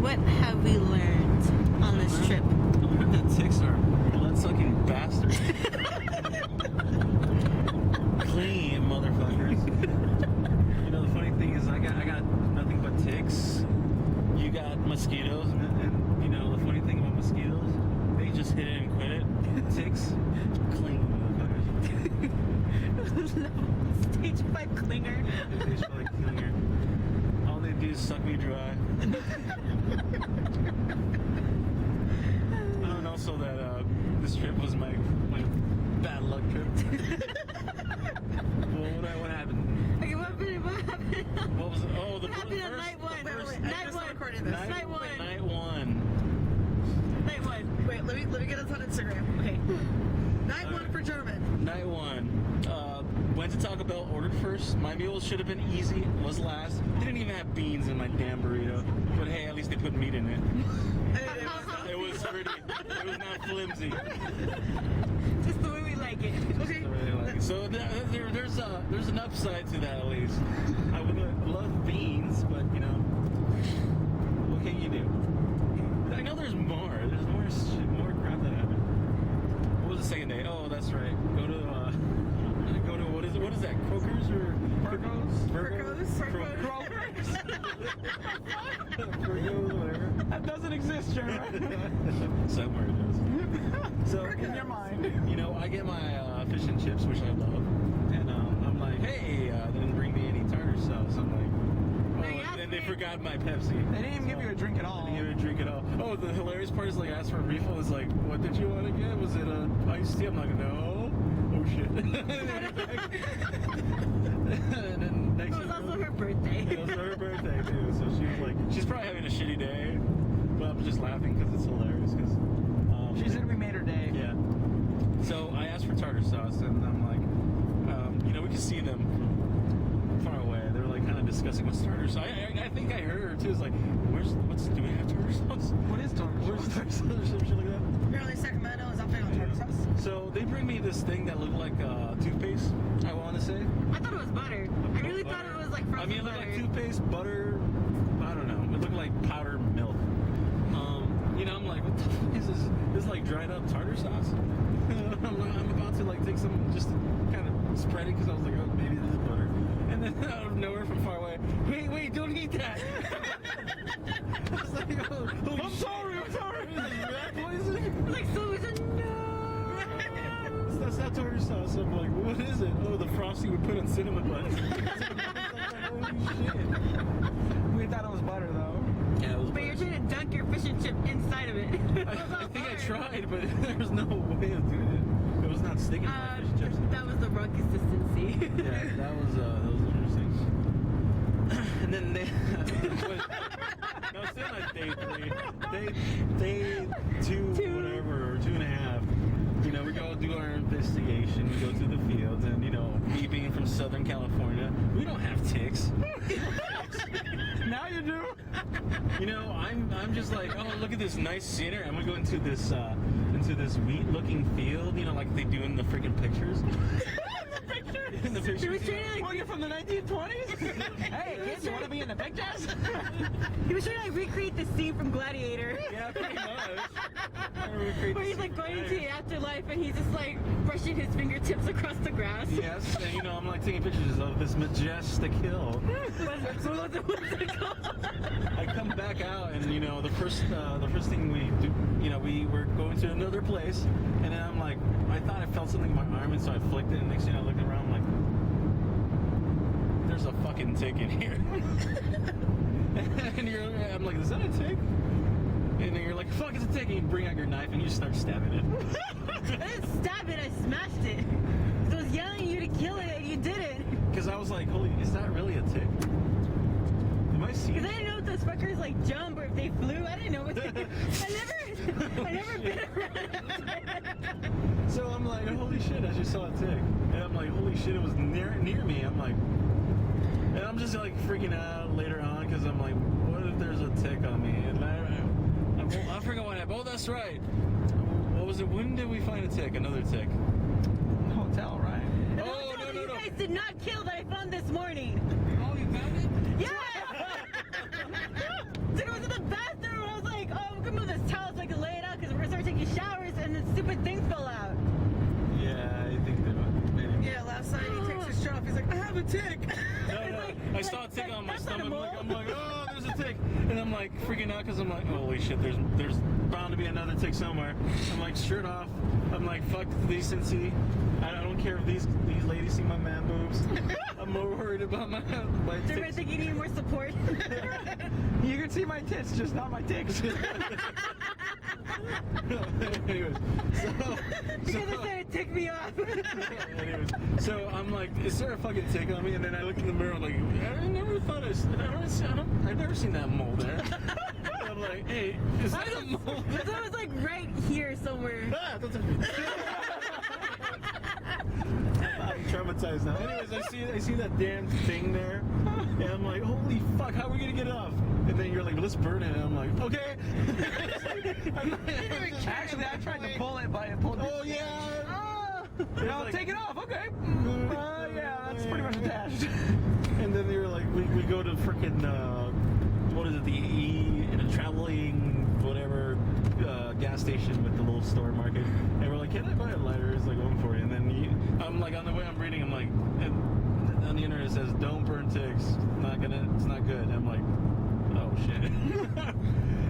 What have we learned on this trip? I learned that ticks are blood-sucking bastards. Clean motherfuckers. You know, the funny thing is I got nothing but ticks. You got mosquitoes, and you know, the funny thing about mosquitoes, they just hit it and quit it. Ticks, clean motherfuckers. Stage 5 clinger. Stage 5 clinger. All they do is suck me dry. And also that this trip was my bad luck trip. Well, what happened? Okay, what happened? What was it? Oh, the what happened on night one? Wait, Night one. Recording this. Night one. Night one. Night one. Wait, let me get us on Instagram. Okay. Night one for German. Night one. Went to Taco Bell, ordered first. My meal should have been easy, was last. Didn't even have beans in my damn burrito. But hey, at least they put meat in it. It was pretty. It was not flimsy. Just the way we like it. Okay. So there's an upside to that at least. I would love beans, but you know, what can you do? I know there's more. There's more shit, more crap that happened. What was the second day? Oh, that's right. Go to what is that? Kroger's or Virgos? Virgos, whatever. That doesn't exist, Jeremy. Somewhere it does. So In your mind. you know, I get my fish and chips, which I love, and I'm like, hey, they didn't bring me any tartar sauce. I'm like, oh, and they forgot my Pepsi. They didn't even give you a drink at all. They didn't give me a drink at all. Oh, the hilarious part is like, I asked for a refill. It's like, what did you want to get? Was it a iced tea? I'm like, no. Oh shit. And then next It was also her birthday. It was her birthday too, so she was like, she's probably having a shitty day, but I'm just laughing because it's hilarious. Because She said we made her day. yeah. So I asked for tartar sauce, and I'm like, you know, we could see them from far away. They were like kind of discussing what's tartar sauce. I think I heard her too. It's like, do we have tartar sauce? What is tartar Where's sauce? tartar sauce? Or some shit like that. Apparently Sacramento is opting on tartar sauce. So they bring me this thing that looked like toothpaste, I want to say. I thought it was butter. I really thought it was like frozen I mean, it looked butter. like toothpaste, butter, I don't know. It looked like powdered milk. You know, I'm like, what the fuck is this? This is like dried up tartar sauce? I'm about to like take some, just to kind of spread it because I was like, oh, maybe this is butter. And then out of nowhere from far away, wait, don't eat that. I was like, oh, I'm sorry. Is this rat poison? Like, so it was a no. That's not tartar sauce. I'm like, what is it? Oh, the frosting we put on cinnamon buns. Holy shit. We thought it was butter, though. Yeah, it was But you're trying to dunk your fish and chip inside of it. I think I tried, but there was no way of doing it. It was not sticking to my fish and chips. That was the wrong consistency. Yeah, that was interesting. And then no, still not day 3. Day 2, whatever, or 2.5. You know, we go do our investigation. We go to the fields, and you know, me being from Southern California, we don't have ticks. Now you do. You know, I'm just like, oh, look at this nice scenery. I'm gonna go into this wheat-looking field. You know, like they do in the freaking pictures. In the pictures. He was trying to What, you're from the 1920s? Hey, kids, you want to be in the pictures? He was trying to like recreate the scene from Gladiator. Yeah, pretty much. Where he's like going into the afterlife and he's just like brushing his fingertips across the grass. Yes, and you know, I'm like taking pictures of this majestic hill. What's it called? I come back out, and you know, the first thing we do, you know, we were going to another place, and then I'm like, I thought I felt something in my arm, and so I flicked it, and next thing I looked around, I'm like, there's a fucking tick in here. And I'm like, is that a tick? And then you're like, fuck, it's a tick, and you bring out your knife and you just start stabbing it. I didn't stab it, I smashed it. So I was yelling at you to kill it and you didn't. Because I was like, holy, is that really a tick? Am I seeing? Because I didn't know if those fuckers like jump or if they flew. I didn't know what they I never been around. So I'm like, holy shit, I just saw a tick. And I'm like, holy shit, it was near me. I'm like, and I'm just like freaking out later on because I'm like, what if there's a tick on me? And I forgot what happened. Oh, that's right. What was it? When did we find a tick? Another tick. Hotel, right? Oh, no. You guys did not kill that I found this morning. Oh, you found it? Yeah! Dude, it was in the bathroom. have a tick. I saw a tick on my that's not a stomach. mole. I'm like, oh, there's a tick, and I'm like freaking out because I'm like, holy shit, there's bound to be another tick somewhere. I'm like, shirt off. I'm like, fuck decency. I don't care if these ladies see my man boobs. I'm more worried about my They're ticks. think you need more support. You can see my tits, just not my ticks. Anyways, Because they said tick me off. anyways, so I'm like, is there a fucking tick on me? And then I look in the mirror, I'm like, I never thought I've never seen that mole there. And I'm like, hey, is that a mole? So it was like right here somewhere. Ah, don't touch me. I'm traumatized now. Anyways, I see that damn thing there, and I'm like, holy fuck, how are we gonna get it off? And then you're like, let's burn it. And I'm like, okay. Actually, I tried to pull it, but it pulled. Oh yeah. Oh! No, like- take it off. Okay. Yeah, that's pretty much attached. And then they were like, we go to freaking what is it, the traveling whatever gas station with the little store market, and we're like, can I buy a lighter? It's like $140, and then I'm like, on the way I'm reading, I'm like, and on the internet it says don't burn ticks, it's not good. And I'm like, oh shit.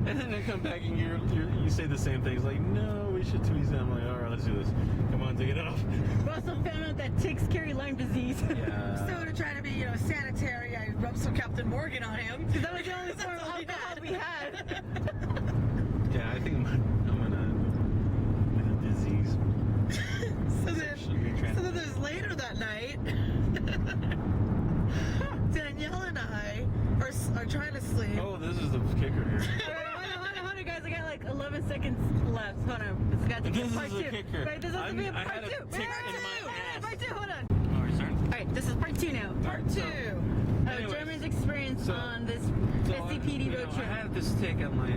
And then they come back and you say the same thing. It's like, no, we should tweeze it. I'm like, all right, let's do this. Come on, take it off. We also found out that ticks carry Lyme disease. Yeah. So to try to be, sanitary, I rubbed some Captain Morgan on him. Because that was the only form of alcohol we had. Yeah, I think I'm gonna with a disease. So Sexually then transmitted. there's later that night, Danielle and I are trying to sleep. Oh, this is the kicker here. Hold on, guys. I got like 11 seconds left. Hold on. This got to be This part is the 2. kicker. Right, this has to be a I part had a 2. tick in my ass. Part 2, hold on. Oh, you're starting? Alright, this is part 2 now. Part 2. Anyways, German's experience so- on this So S.C.P.D. road I trip. had this tick on my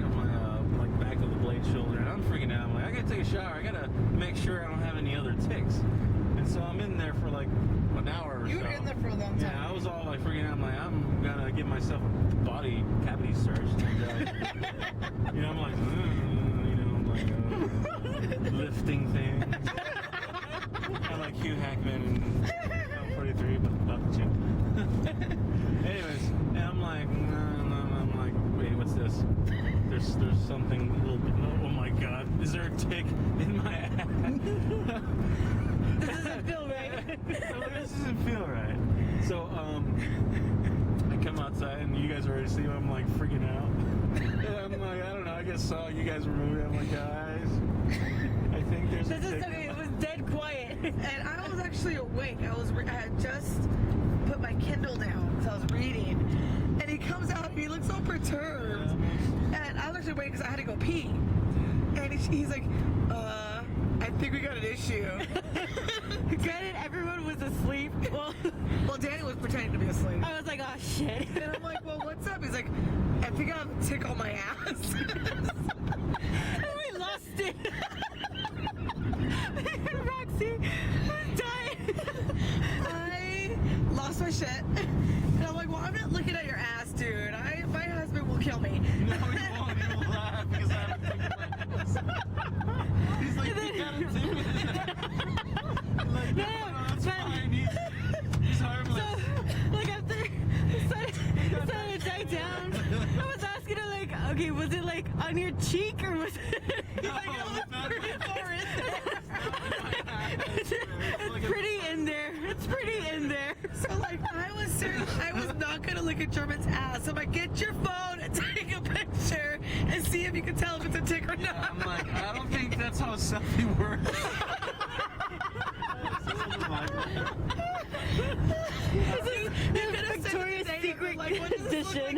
like back of the blade shoulder, and I'm freaking out. I'm like, I gotta take a shower. I gotta make sure I don't have any other ticks. And so I'm in there for like an hour or You so. were in there for a long time. Yeah, I was all like freaking out. I'm like, I'm gonna give myself a body cavity search. And, I'm like, I'm like lifting things. I like Hugh Hackman and I'm 43, but about to chill. Anyways, and I'm like, I'm like, wait, what's this? There's something a little bit. Oh my god, is there a tick in my ass? This doesn't feel right. This doesn't feel right. So, I come outside and you guys already see me. I'm like freaking out. And I'm like, I don't know. I just saw you guys were moving. I'm like, guys, I think there's a This is tick. okay. It was dead quiet. And I was actually awake. I had just put my Kindle down, so I was reading. And he comes out and he looks so perturbed. And I was actually awake because I had to go pee. And he's like, I think we got an issue. Granted, everyone was asleep. Well, Danny was pretending to be asleep. I was like, oh shit. And I'm like, well, what's up? He's like, I think I have a tick on my ass. And we lost it. Roxy was dying. I lost my shit. And I'm like, well, I'm not looking at your ass, dude. My husband will kill me. No, he won't. He will laugh because I have a tick in my ass. He's like, you got a tick in his ass. I'm like, no, that's fine. He's harmless. So, like after it started to die down, I was asking her like, okay, was it like on your cheek or was it? No, Like, it's not my ass. it's pretty in there. It's pretty in there. So like I was serious. I was not gonna look at German's ass. I'm like, get your phone and take a picture and see if you can tell if it's a tick or Yeah, not. I'm like, I don't think that's how a selfie works. This is Victoria's Secret edition.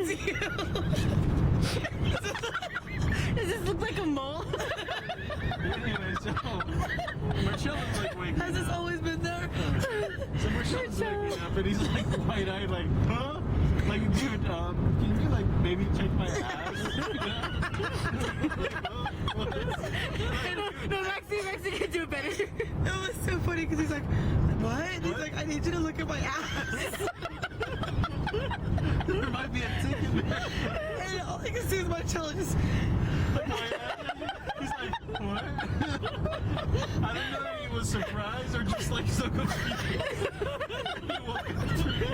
Does this look like a mole? Anyway, so Marcella's like waking Has this up. always been there? So Marcella's waking up and he's like wide-eyed, like, huh? Like, dude, can you like maybe check my ass? No, Maxie can do better. It was so funny because he's like, what? And he's like, I need you to look at my ass. There might be a tick in there. And all I can see is my cello just. He's like, what? I don't know if he was surprised or just like so confused. He walked through.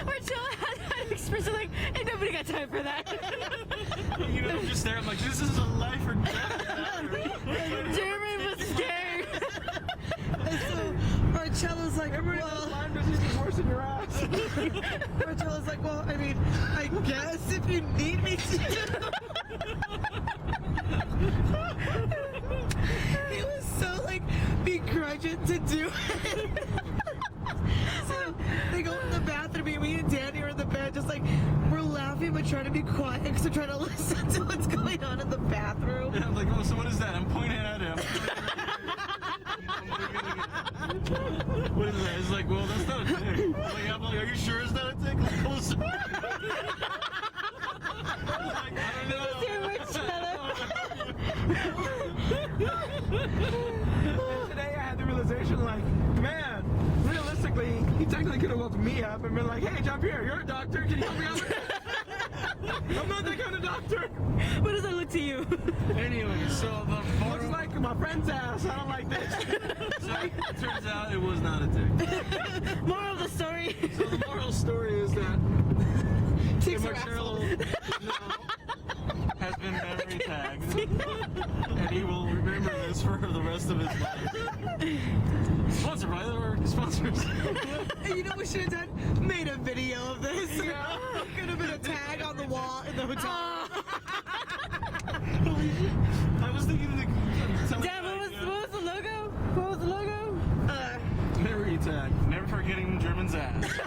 Marcella had that expression like, ain't nobody got time for that. You know, I'm just there. I'm like, this is a life or death. German was scared. And so Marcella's like, well, Lyme disease is worse than your ass. Marcella's like, well, I mean, I guess if you need me to. He was so like begrudging to do it. So they go in the bathroom, and me and Danny are in the bed, just like we're laughing but trying to be quiet because we're trying to listen to what's going on in the bathroom. And I'm like, oh, so what is that? I'm pointing at him. What is that? It's like, well, that's not a tick. I'm like, are you sure it's not a tick? Look closer. Like, I don't know. And today I had the realization, like, man, realistically, he technically could have woke me up and been like, hey, jump here, you're a doctor, can you help me out with this? I'm not that kind of doctor. What does that look to you? Anyway, so the Looks like my friend's ass, I don't like this. So it turns out it was not a tick. Moral of the story. So the moral story is that Ticks are Marcelo assholes. has been memory tagged, and he will remember this for the rest of his life. Sponsored by our sponsors. You know, we should have done made a video of this. Yeah. Could have been a tag on the wall in the hotel. I was thinking the Dad, what was the logo? What was the logo? memory tag. Never forgetting German's ass.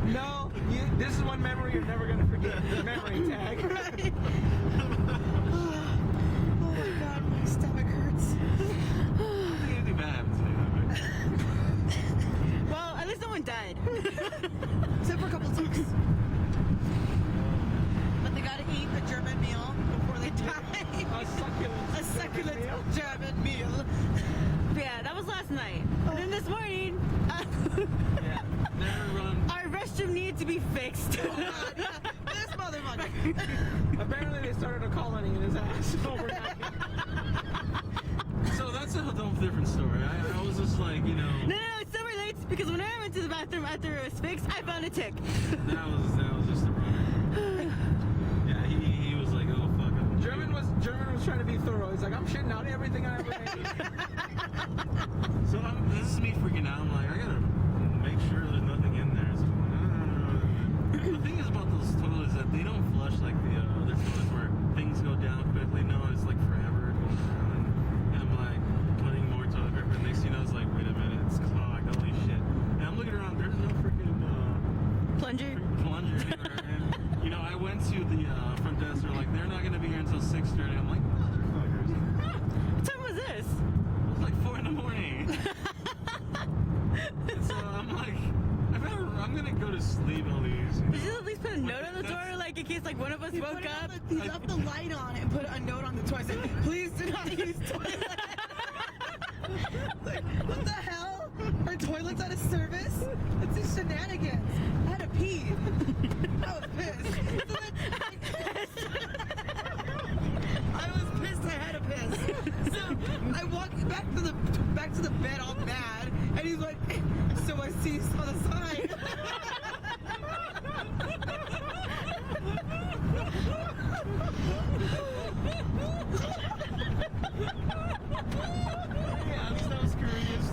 No, this is one memory you're never going to forget. Memory tag. Right. Oh my god, my stomach hurts. Anything bad happens to me. Well, at least no one died. Except for a couple ticks. But they gotta eat a German meal before they die. A succulent German meal. Yeah, that was last night. And then this morning, Yeah. Never run. our restroom needed to be fixed. Oh god, yeah. This motherfucker. Apparently they started a colony in his ass overnight. So that's a whole different story. I was just like, you know, No, it still relates because when I went to the bathroom after it was fixed, I found a tick. that was just a runner. Yeah, he was like, oh fuck it. German was trying to be thorough. He's like, I'm shitting out everything I ever made. So this is me freaking out. I'm like, I gotta make sure there's nothing in there. So, the thing is about those toilets that they don't flush like the other toilets where things go down quickly. No, it's like forever going around. And I'm like putting more toilet paper. Next thing you know, it's like, wait a minute, it's clogged. Holy shit! And I'm looking around. There's no freaking Plunger. plunger anywhere. And, you know, I went to the front desk. They're like, they're not gonna be here until 6:30. I'm like, motherfuckers. What time was this? It was like 4 in the morning. And so I'm like, I'm gonna go to sleep at least. Did you at least put a note on the door, like in case like one of us woke up? He left the light on and put a note on the toilet saying, please do not use toilet. Like, what the hell? Are toilets out of service? It's these shenanigans. I had to pee. I was pissed. So then, I was pissed I had to piss. So I walked back to the bed all mad, and he's like, so I see you saw the sign. Yeah, at least I was curious.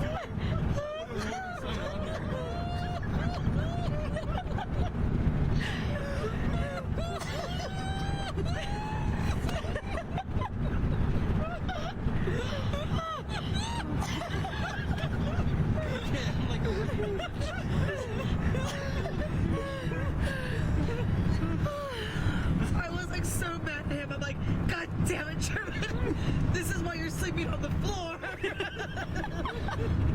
I was like so mad at him. I'm like, God damn it, Sherman. This is why you're sleeping on the floor.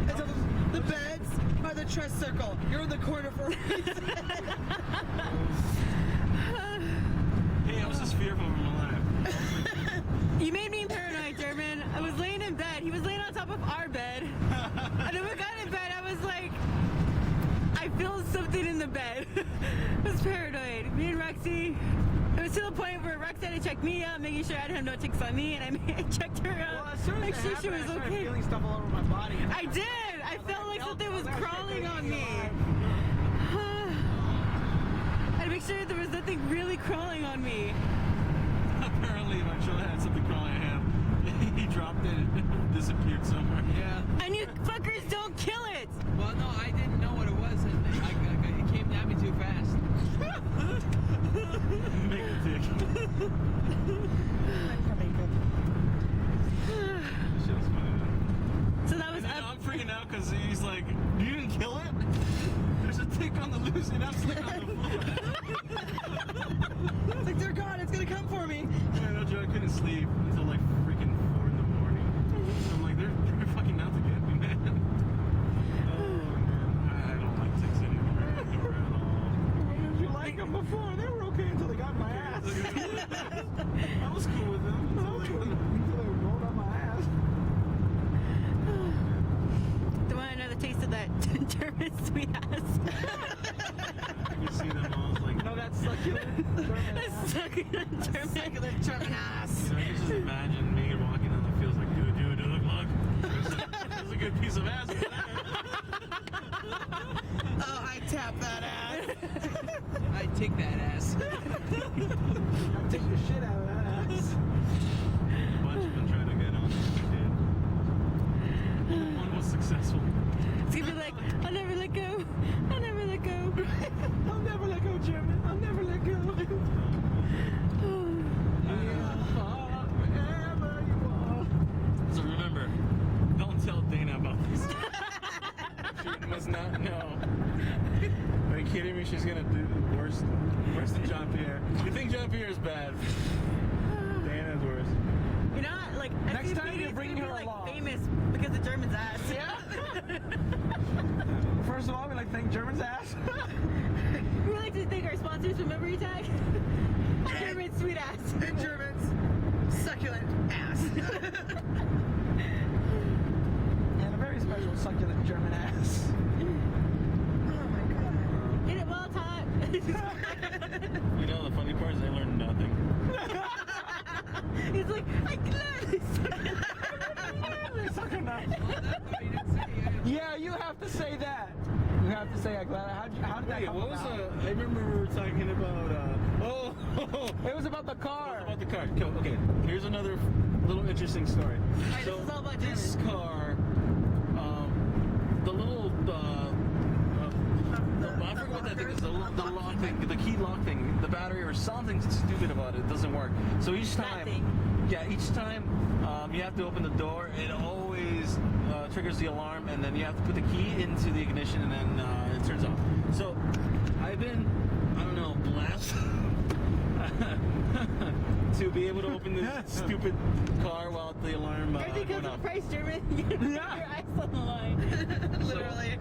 And so the beds are the trust circle. You're in the corner for a reason. Hey, I was just fearful for my life. You made me paranoid, German. I was laying in bed. He was laying on top of our bed. And then we got in bed. I was like, I feel something in the bed. I was paranoid. Me and Rexy. It was to the point where Rex had to check checked me out, making sure I didn't have no ticks on me, and I checked her out, Well, as soon as make it sure she happened, was I started okay. feeling stuff all over my body. I did. I felt like something was crawling on me. I had to make sure there was nothing really crawling on me. Apparently, my child had something crawling at him. He dropped it and disappeared somewhere. Yeah. And you fuckers don't kill it. Well, no, I didn't know what it was, and it came at me too fast. Make a dick. Shit was funny. So that was And then up. I'm freaking out because he's like, "You didn't kill it? There's a tick on the loose, and I'm sleeping on the floor." It's like, dear God, it's gonna come for me. Yeah, no joke, I couldn't sleep until like freaking 4 in the morning. I'm like, they're fucking out to get me, man. Oh man, I don't like ticks anymore at all. When did you like them before? They were okay until they got in my ass. I was cool with them. Until they rolled on my ass. Do you want another taste of that German sweet ass? You see them all, it's like, No, that's succulent. That's succulent German. Succulent German ass. you know, you just imagine me walking down the field like, dude, look. There's a good piece of ass. Oh, I tap that ass. I take that ass. I'll take the shit out of that ass. A bunch of them trying to get on this kid. One was successful. It's gonna be like, I'll never let go. I'll never let go. I'll never let go, German. I'll never let go. Wherever you are. So remember, don't tell Dana about this. She must not know. Are you kidding me? She's gonna do worse than John Pierre. You think John Pierre is bad? Dana's worse. You know, like Next S.C.P.D. time you're is bringing gonna her be, like, along. famous because of German's ass. Yeah? First of all, we like to thank German's ass. We like to thank our sponsors from Memory Tag. German sweet ass. In German's succulent ass. And a very special succulent German ass. Oh my God. Get it well taught. You know the funny part is they learned nothing. He's like, I gladly Suck a nut. That's what he didn't say. Yeah, you have to say that. You have to say that, Gladys. How did that Wait, come what was about? I remember we were talking about, It was about the car. about the car. Okay, here's another little interesting story. Alright, this is all about this German. car, the little, I forget what that thing is, the lock thing, the key lock thing, the battery or something stupid about it doesn't work. So each time, each time you have to open the door, it always triggers the alarm, and then you have to put the key into the ignition, and then it turns off. So I've been, I don't know, blessed to be able to open this stupid car while the alarm Everything comes went with a off. price, German. Your eyes on the line. Literally.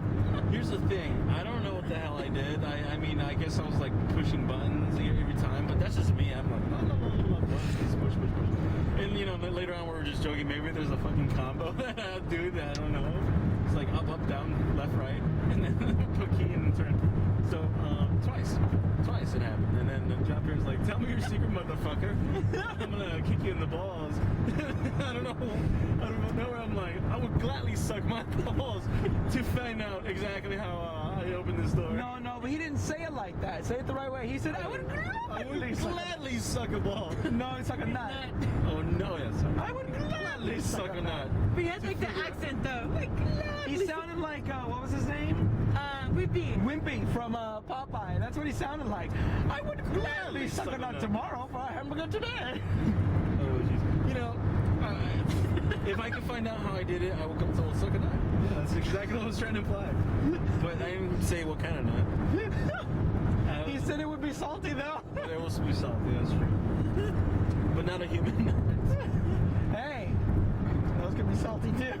Here's the thing. I don't know what the hell I did. I mean, I guess I was like pushing buttons every time, but that's just me. I'm like, no, buttons, push. And you know, later on we were just joking. Maybe there's a fucking combo that I'll do that I don't know. It's like up, down, left, right, and then put key in and turn. So twice it happened. And then John Pierre's like, "Tell me your secret, motherfucker. I'm gonna kick you in the balls." I don't know where I'm like, I would gladly suck my balls to find out exactly how I opened this door. No, but he didn't say it like that. Say it the right way. He said, I would gladly suck a ball. No, it's like a nut. Oh no, yes. I would Gladly suck a nut. But he has like the accent though. Like, He sounded like, what was his name? Whippy. Wimpy from Popeye. That's what he sounded like. I would gladly suck a nut tomorrow for a hamburger today. Oh, jeez. You know, if I could find out how I did it, I would come to suck a nut. Yeah, that's exactly what I was trying to imply. But I didn't say what kind of nut. He said it would be salty though. It was be salty, that's true. But not a human nut. Hey, those could be salty too.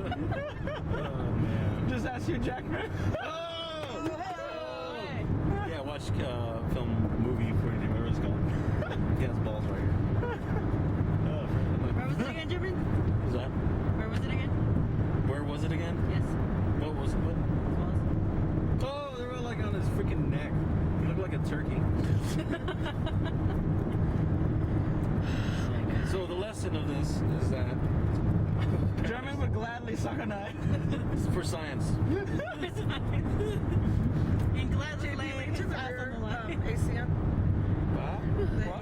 Oh man. Just ask you, Jackman. Oh! Yeah, watch film movie for you, whatever it's called. He has balls right here. Where was it again, German? Was that? Where was it again? Where was it again? Yes. What was it? What? Oh, they were like on his freaking neck. He looked like a a turkey. So the lesson of this is that German would gladly suck a nut. it's for science. And gladly JP, lay link to his the ass on rear the line. ACM. What? The What?